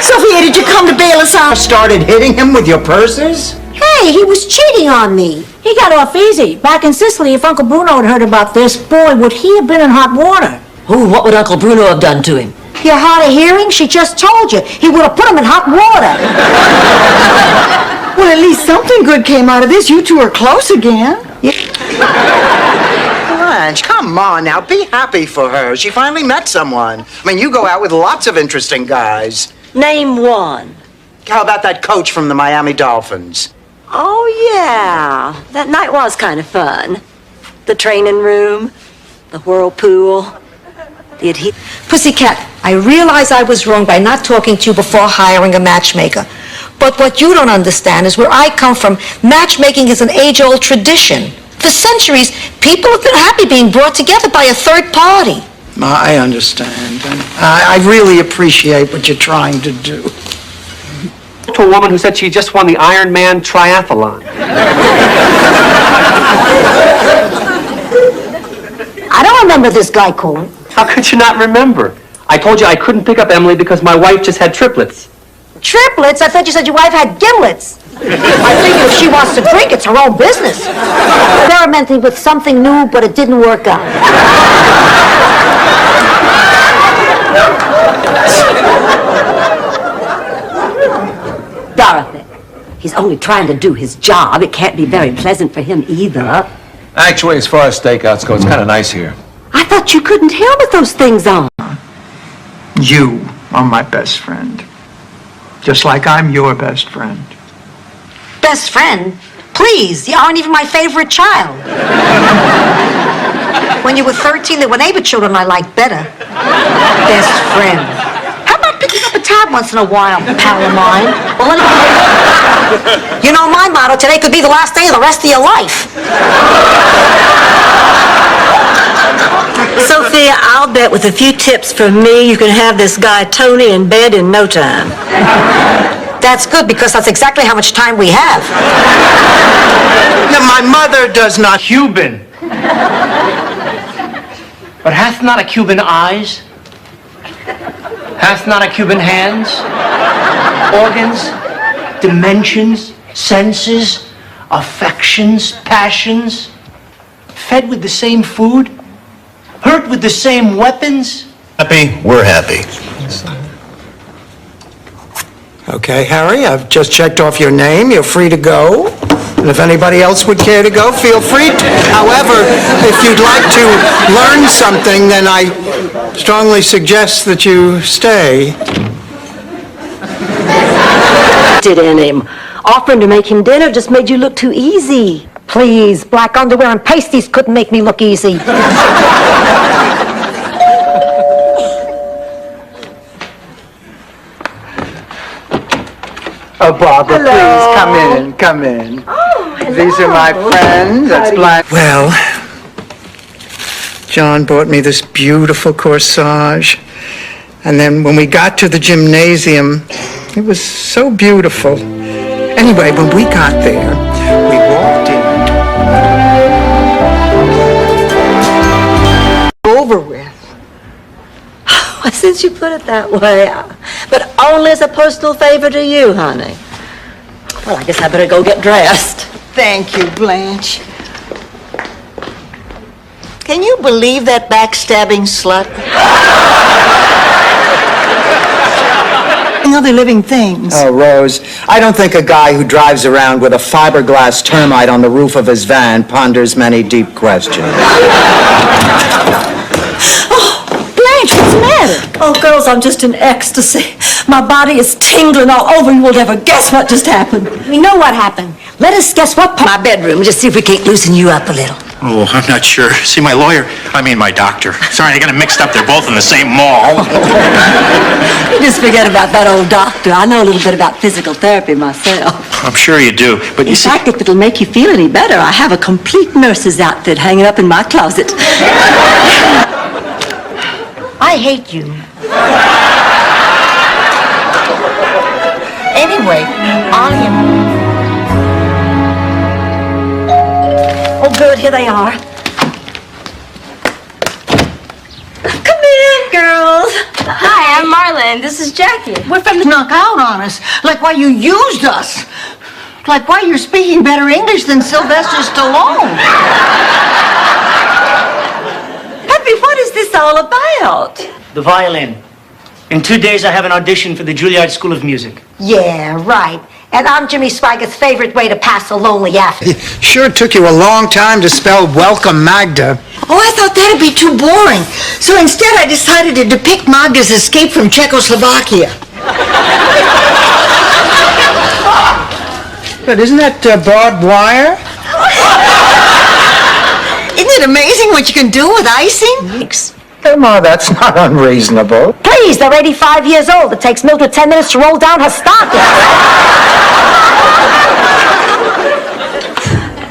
Sophia, did you come to bail us out? Started hitting him with your purses? Hey, he was cheating on me. He got off easy. Back in Sicily, if Uncle Bruno had heard about this, boy, would he have been in hot water. Ooh, what would Uncle Bruno have done to him? You're hard of hearing? She just told you. He would have put him in hot water. Well, at least something good came out of this. You two are close again. Blanche, come on now. Be happy for her. She finally met someone. I mean, you go out with lots of interesting guys. Name one. How about that coach from the Miami Dolphins? Oh, yeah. That night was kind of fun. The training room, the whirlpool, the Pussycat, I realize I was wrong by not talking to you before hiring a matchmaker. But what you don't understand is where I come from, matchmaking is an age-old tradition. For centuries, people have been happy being brought together by a third party. I understand. And I really appreciate what you're trying to do. To a woman who said she just won the Ironman triathlon. I don't remember this guy calling. How could you not remember? I told you I couldn't pick up Emily because my wife just had triplets. Triplets? I thought you said your wife had gimlets. I figure if she wants to drink, it's her own business. Experimenting with something new, but it didn't work out. Dorothy, he's only trying to do his job. It can't be very pleasant for him either. Actually, as far as stakeouts go, it's kind of nice here. I thought you couldn't help with those things on. You are my best friend. Just like I'm your best friend. Best friend? Please, you aren't even my favorite child. When you were 13, there were neighbor children I liked better. Best friend. How about picking up a tab once in a while, pal of mine? Well, you know my motto, today could be the last day of the rest of your life. Sophia, I'll bet with a few tips from me, you can have this guy Tony in bed in no time. That's good, because that's exactly how much time we have. Now, my mother does not... Cuban. But hath not a Cuban eyes? Hath not a Cuban hands? Organs? Dimensions? Senses? Affections? Passions? Fed with the same food? Hurt with the same weapons? Happy? We're happy. Okay, Harry, I've just checked off your name. You're free to go. And if anybody else would care to go, feel free to. However, if you'd like to learn something, then I strongly suggest that you stay. Did in him. Offering to make him dinner just made you look too easy. Please, black underwear and pasties couldn't make me look easy. Oh, Barbara, Hello. please, come in. Oh, hello. These are my friends. That's Blanche. Well, John bought me this beautiful corsage. And then when we got to the gymnasium, it was so beautiful. Anyway, when we got there, we walked in. Over with. Since you put it that way, but only as a personal favor to you, honey. Well, I guess I better go get dressed. Thank you, Blanche. Can you believe that backstabbing slut? Other living things. Oh, Rose, I don't think a guy who drives around with a fiberglass termite on the roof of his van ponders many deep questions. Blanche, what's the matter? Oh, girls, I'm just in ecstasy. My body is tingling all over. You will never guess what just happened. We know what happened. Let us guess what part. My bedroom, just see if we can't loosen you up a little. Oh, I'm not sure. See, my doctor. Sorry, I got them mixed up. They're both in the same mall. You just forget about that old doctor. I know a little bit about physical therapy myself. I'm sure you do, but you In see... fact, if it'll make you feel any better, I have a complete nurse's outfit hanging up in my closet. I hate you. Anyway, Ollie. Oh, good, here they are. Come in, girls. Hi, I'm Marlon. This is Jackie. We're from the knock out on us. Like why you used us. Like why you're speaking better English than Sylvester Stallone. Happy, what is this all about? The violin. In 2 days, I have an audition for the Juilliard School of Music. Yeah, right. And I'm Jimmy Swaggart' favorite way to pass a lonely afternoon. Sure took you a long time to spell Welcome Magda. Oh, I thought that'd be too boring. So instead I decided to depict Magda's escape from Czechoslovakia. But isn't that barbed wire? Isn't it amazing what you can do with icing? Hey, Ma, that's not unreasonable. Please, they're 85 years old. It takes Mildred 10 minutes to roll down her stockings.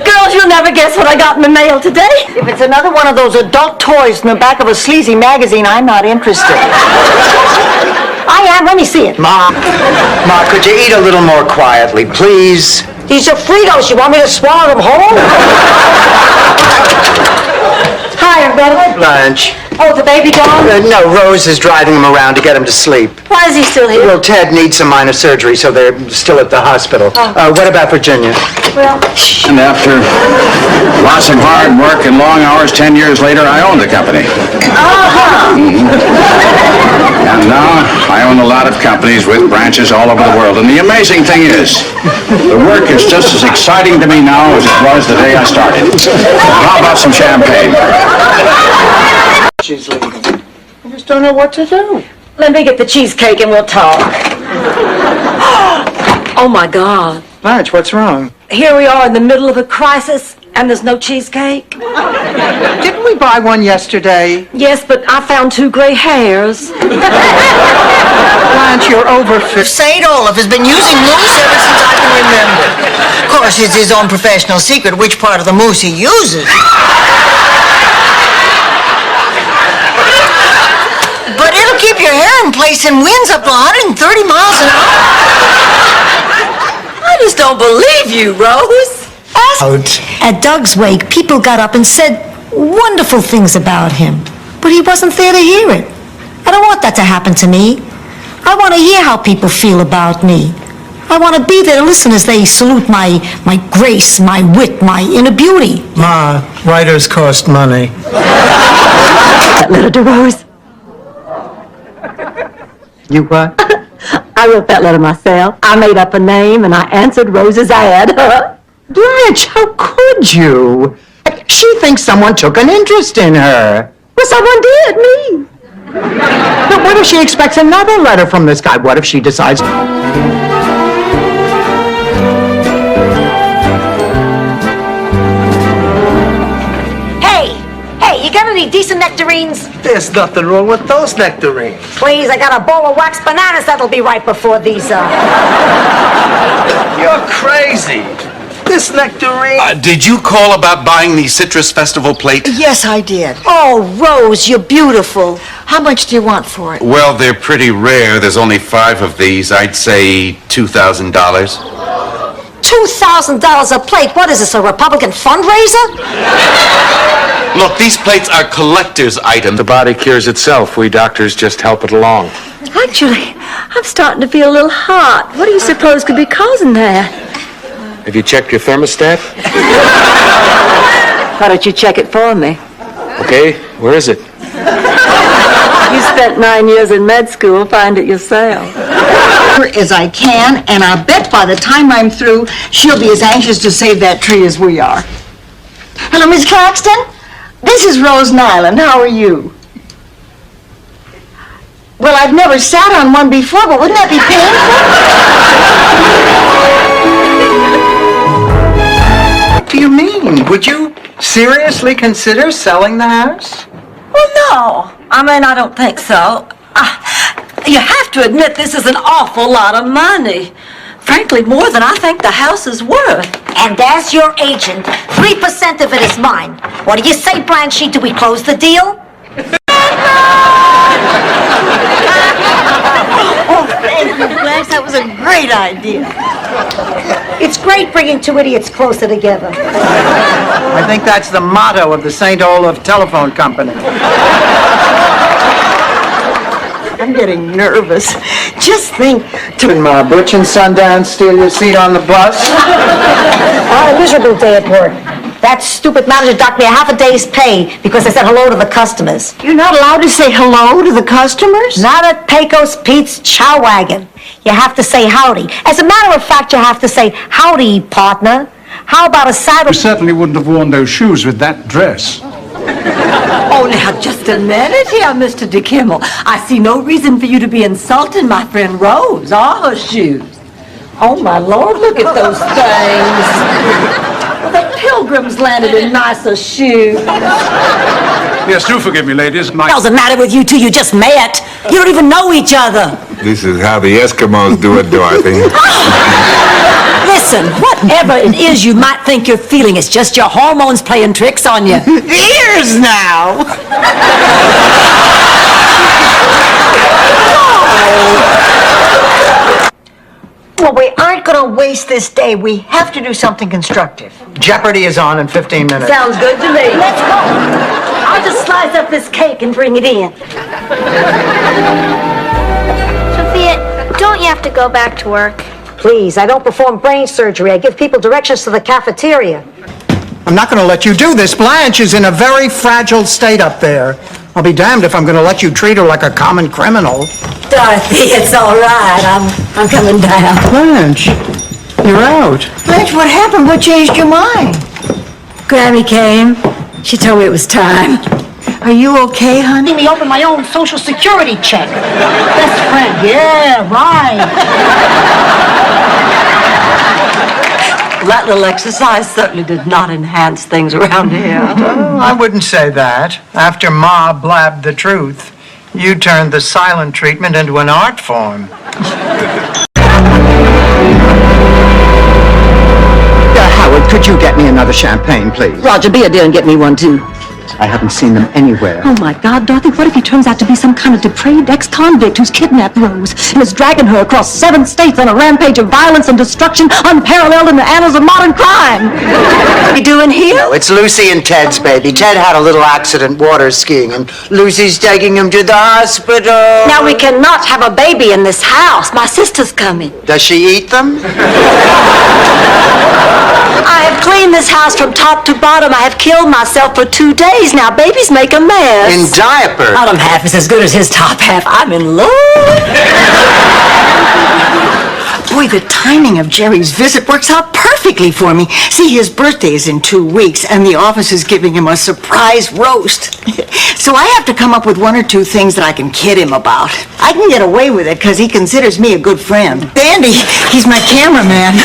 Girls, you'll never guess what I got in the mail today. If it's another one of those adult toys in the back of a sleazy magazine, I'm not interested. I am. Let me see it. Ma, could you eat a little more quietly, please? These are Fritos. You want me to swallow them whole? Hi, everybody. Blanche. Oh, the baby gone? No, Rose is driving him around to get him to sleep. Why is he still here? Well, Ted needs some minor surgery, so they're still at the hospital. What about Virginia? Well, And after lots of hard work and long hours, 10 years later, I own the company. And now I own a lot of companies with branches all over the world. And the amazing thing is, the work is just as exciting to me now as it was the day I started. How about some champagne? She's leaving. I just don't know what to do. Let me get the cheesecake and we'll talk. Oh, my God. Blanche, what's wrong? Here we are in the middle of a crisis, and there's no cheesecake. Didn't we buy one yesterday? Yes, but I found 2 gray hairs. Blanche, you're over 50. St. Olaf has been using mousse ever since I can remember. Of course, it's his own professional secret which part of the mousse he uses. But it'll keep your hair can place in winds up to 130 miles an hour. I just don't believe you, Rose. At Doug's wake, people got up and said wonderful things about him, but he wasn't there to hear it. I don't want that to happen to me. I want to hear how people feel about me. I want to be there to listen as they salute my grace, my wit, my inner beauty. Ma, writers cost money. That letter to Rose. You what? I wrote that letter myself. I made up a name and I answered Rose's ad. Blanche, how could you? She thinks someone took an interest in her. Well, someone did, me. But what if she expects another letter from this guy? What if she decides... Hey, you got any decent nectarines? There's nothing wrong with those nectarines. Please, I got a bowl of wax bananas that'll be right before these, You're crazy. This nectarine... Did you call about buying the Citrus Festival plate? Yes, I did. Oh, Rose, you're beautiful. How much do you want for it? Well, they're pretty rare. There's only 5 of these. I'd say $2,000. $2,000 a plate? What is this, a Republican fundraiser? Look, these plates are collector's items. The body cures itself. We doctors just help it along. Actually, I'm starting to feel a little hot. What do you suppose could be causing that? Have you checked your thermostat? Why don't you check it for me? Okay, where is it? You spent 9 years in med school. Find it yourself. As I can, and I bet by the time I'm through, she'll be as anxious to save that tree as we are. Hello, Miss Claxton. This is Rose Nyland. How are you? Well, I've never sat on one before, but wouldn't that be painful? What do you mean? Would you seriously consider selling the house? Well, no. I mean, I don't think so. You have to admit this is an awful lot of money. Frankly, more than I think the house is worth. And as your agent, 3% of it is mine. What do you say, Blanche? Do we close the deal? Oh, thank you, Blanche. That was a great idea. It's great bringing two idiots closer together. I think that's the motto of the St. Olaf Telephone Company. I'm getting nervous. Just think. Did Ma Butch and Sundown steal your seat on the bus? Oh, a miserable day at work. That stupid manager docked me a half a day's pay because I said hello to the customers. You're not allowed to say hello to the customers? Not at Pecos Pete's Chow Wagon. You have to say howdy. As a matter of fact, you have to say howdy, partner. How about a side You certainly wouldn't have worn those shoes with that dress. Oh, now, just a minute here, Mr. DeKimmel. I see no reason for you to be insulting my friend Rose or her shoes. Oh, my Lord, look at those things. Well, the Pilgrims landed in nicer shoes. Yes, do forgive me, ladies. What the matter with you two? You just met. You don't even know each other. This is how the Eskimos do it, Dorothy. Listen, whatever it is you might think you're feeling, it's just your hormones playing tricks on you. Ears now! Well, we aren't going to waste this day. We have to do something constructive. Jeopardy is on in 15 minutes. Sounds good to me. Let's go. I'll just slice up this cake and bring it in. Sophia, don't you have to go back to work? Please, I don't perform brain surgery. I give people directions to the cafeteria. I'm not going to let you do this. Blanche is in a very fragile state up there. I'll be damned if I'm going to let you treat her like a common criminal. Dorothy, it's all right. I'm coming down. Blanche, you're out. Blanche, what happened? What changed your mind? Grammy came. She told me it was time. Are you okay, honey? Let me open my own Social Security check. Best friend. Yeah, right. That little exercise certainly did not enhance things around here. Well, I wouldn't say that. After Ma blabbed the truth, you turned the silent treatment into an art form. Howard, could you get me another champagne, please? Roger, be a dear and get me one, too. I haven't seen them anywhere. Oh, my God, Dorothy, what if he turns out to be some kind of depraved ex-convict who's kidnapped Rose and is dragging her across 7 states on a rampage of violence and destruction unparalleled in the annals of modern crime? What are you doing here? No, it's Lucy and Ted's baby. Ted had a little accident water skiing, and Lucy's taking him to the hospital. Now, we cannot have a baby in this house. My sister's coming. Does she eat them? I have cleaned this house from top to bottom. I have killed myself for 2 days now. Babies make a mess. In diapers. Bottom half is as good as his top half. I'm in love. Boy, the timing of Jerry's visit works out perfectly for me. See, his birthday is in 2 weeks, and the office is giving him a surprise roast. So I have to come up with 1 or 2 things that I can kid him about. I can get away with it because he considers me a good friend. Andy, he's my cameraman.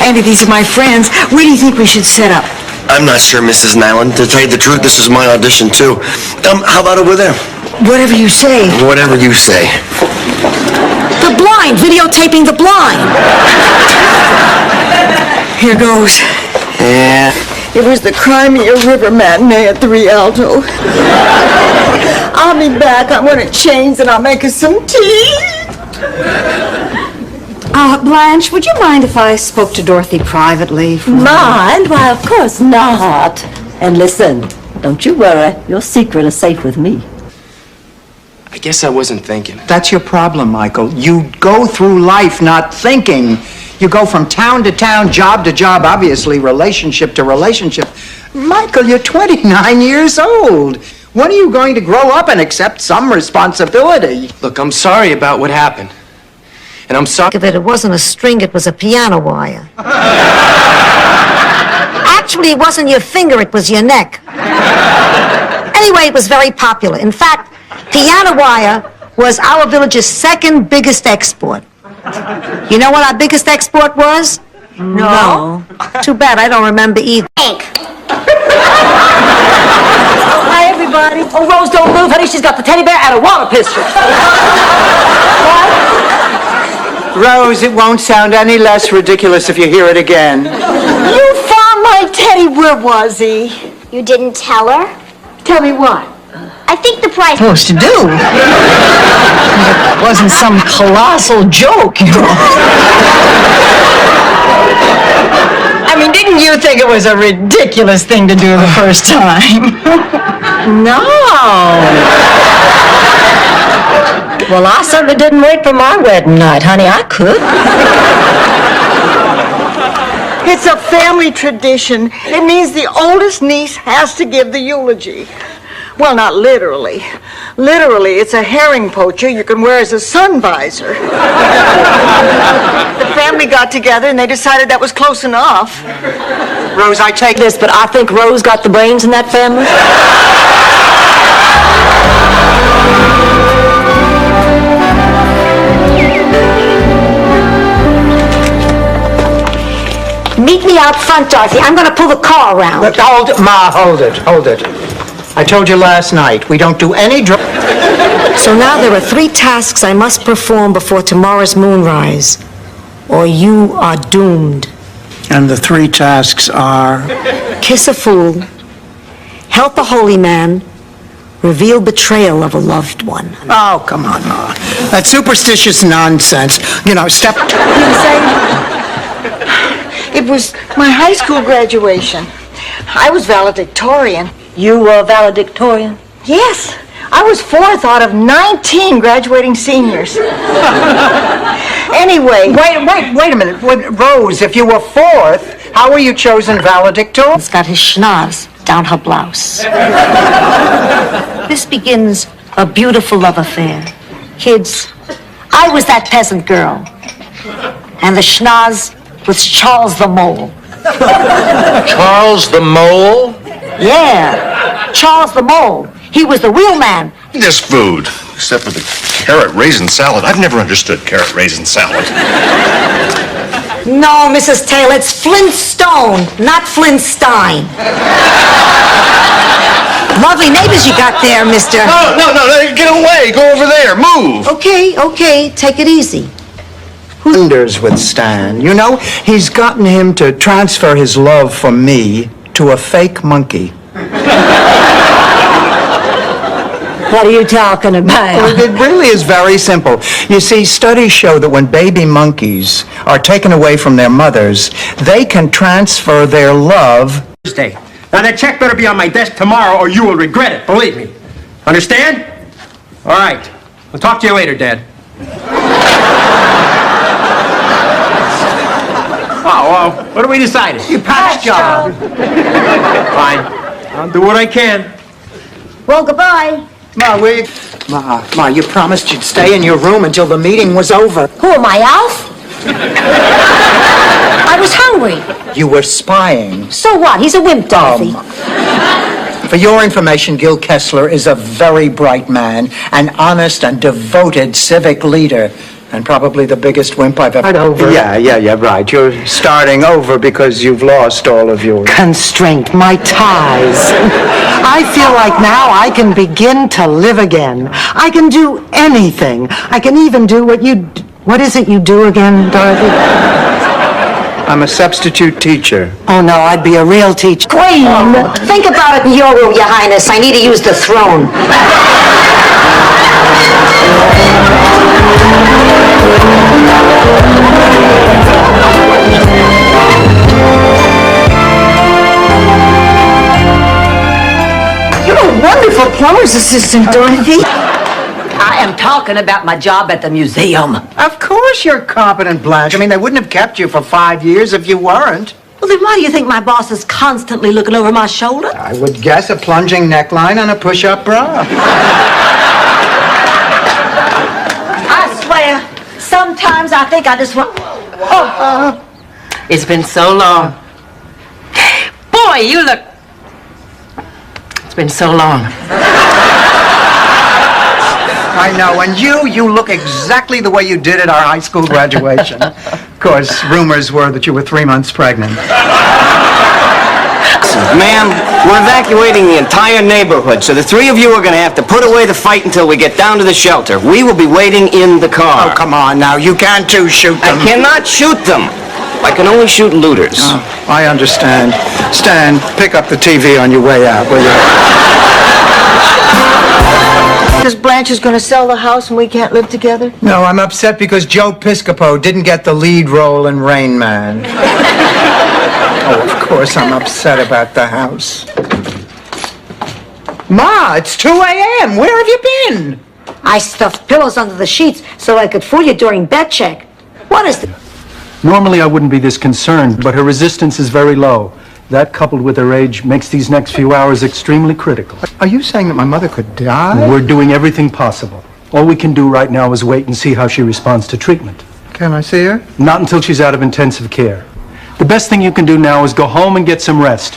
Andy, these are my friends. Where do you think we should set up? I'm not sure, Mrs. Nyland. To tell you the truth, this is my audition, too. How about over there? Whatever you say. Whatever you say. The blind, videotaping the blind. Here goes. Yeah. It was the Crimea River matinee at the Rialto. I'll be back. I'm going to change and I'll make us some tea. Blanche, would you mind if I spoke to Dorothy privately? Mind? Why, of course not. And listen, don't you worry. Your secret is safe with me. I guess I wasn't thinking. That's your problem, Michael. You go through life not thinking. You go from town to town, job to job, obviously, relationship to relationship. Michael, you're 29 years old. When are you going to grow up and accept some responsibility? Look, I'm sorry about what happened. And I'm sorry. It wasn't a string, it was a piano wire. Actually, it wasn't your finger, it was your neck. Anyway, it was very popular. In fact, piano wire was our village's 2nd biggest export. You know what our biggest export was? No. Too bad, I don't remember either. Hi, everybody. Oh, Rose, don't move, honey. She's got the teddy bear and a water pistol. Rose, it won't sound any less ridiculous if you hear it again. You found my teddy. Where was he? You didn't tell her? Tell me what? I think the price... Supposed to do? It wasn't some colossal joke, you know. I mean, didn't you think it was a ridiculous thing to do the first time? No. Well, I certainly didn't wait for my wedding night, honey. I could. It's a family tradition. It means the oldest niece has to give the eulogy. Well, not literally. Literally, it's a herring poacher you can wear as a sun visor. The family got together and they decided that was close enough. Rose, I take this, but I think Rose got the brains in that family. Meet me out front, Dorothy. I'm going to pull the car around. But hold it. I told you last night, we don't do any So now there are 3 tasks I must perform before tomorrow's moonrise, or you are doomed. And the 3 tasks are? Kiss a fool, help a holy man, reveal betrayal of a loved one. Oh, come on, Ma. That's superstitious nonsense. You know, step... It was my high school graduation. I was valedictorian. You were valedictorian? Yes. I was 4th out of 19 graduating seniors. Anyway. Wait a minute. Rose, if you were 4th, how were you chosen valedictorian? It's got his schnoz down her blouse. This begins a beautiful love affair. Kids, I was that peasant girl. And the schnoz was Charles the Mole. Charles the Mole? Yeah, Charles the Mole. He was the real man. This food, except for the carrot raisin salad. I've never understood carrot raisin salad. No, Mrs. Taylor, it's Flintstone, not Flintstein. Lovely neighbors you got there, mister. No, get away. Go over there. Move. Okay, take it easy. Wonders with Stan. You know, he's gotten him to transfer his love for me to a fake monkey. What are you talking about? Well, it really is very simple. You see, studies show that when baby monkeys are taken away from their mothers, they can transfer their love. Thursday. Now, that check better be on my desk tomorrow or you will regret it, believe me. Understand? All right. We'll talk to you later, Dad. Oh, well, what have we decided? You passed, John. Fine. I'll do what I can. Well, goodbye. Ma, you promised you'd stay in your room until the meeting was over. Who am I, Alf? I was hungry. You were spying. So what? He's a wimp, Dorothy. For your information, Gil Kessler is a very bright man, an honest and devoted civic leader, and probably the biggest wimp I've ever... Yeah, right. You're starting over because you've lost all of your... Constraint, my ties. I feel like now I can begin to live again. I can do anything. I can even do what is it you do again, Dorothy? I'm a substitute teacher. Oh, no, I'd be a real teacher. Queen! Think about it in your room, Your Highness. I need to use the throne. You're a wonderful plumber's assistant, Dorothy. I am talking about my job at the museum. Of course you're competent, Blanche. I mean, they wouldn't have kept you for 5 years if you weren't. Well, then why do you think my boss is constantly looking over my shoulder? I would guess a plunging neckline and a push-up bra. I swear, sometimes I think I just want... It's been so long. Boy, you look... It's been so long. I know, and you look exactly the way you did at our high school graduation. Of course, rumors were that you were 3 months pregnant. Ma'am, we're evacuating the entire neighborhood, so the three of you are going to have to put away the fight until we get down to the shelter. We will be waiting in the car. Oh, come on now, you can't shoot them. I cannot shoot them. I can only shoot looters. Oh, I understand. Stan, pick up the TV on your way out, will you? Because Blanche is going to sell the house and we can't live together? No, I'm upset because Joe Piscopo didn't get the lead role in Rain Man. Oh, of course I'm upset about the house. Ma, it's 2 a.m. Where have you been? I stuffed pillows under the sheets so I could fool you during bed check. What is this? Normally I wouldn't be this concerned, but her resistance is very low. That, coupled with her age, makes these next few hours extremely critical. Are you saying that my mother could die? We're doing everything possible. All we can do right now is wait and see how she responds to treatment. Can I see her? Not until she's out of intensive care. The best thing you can do now is go home and get some rest.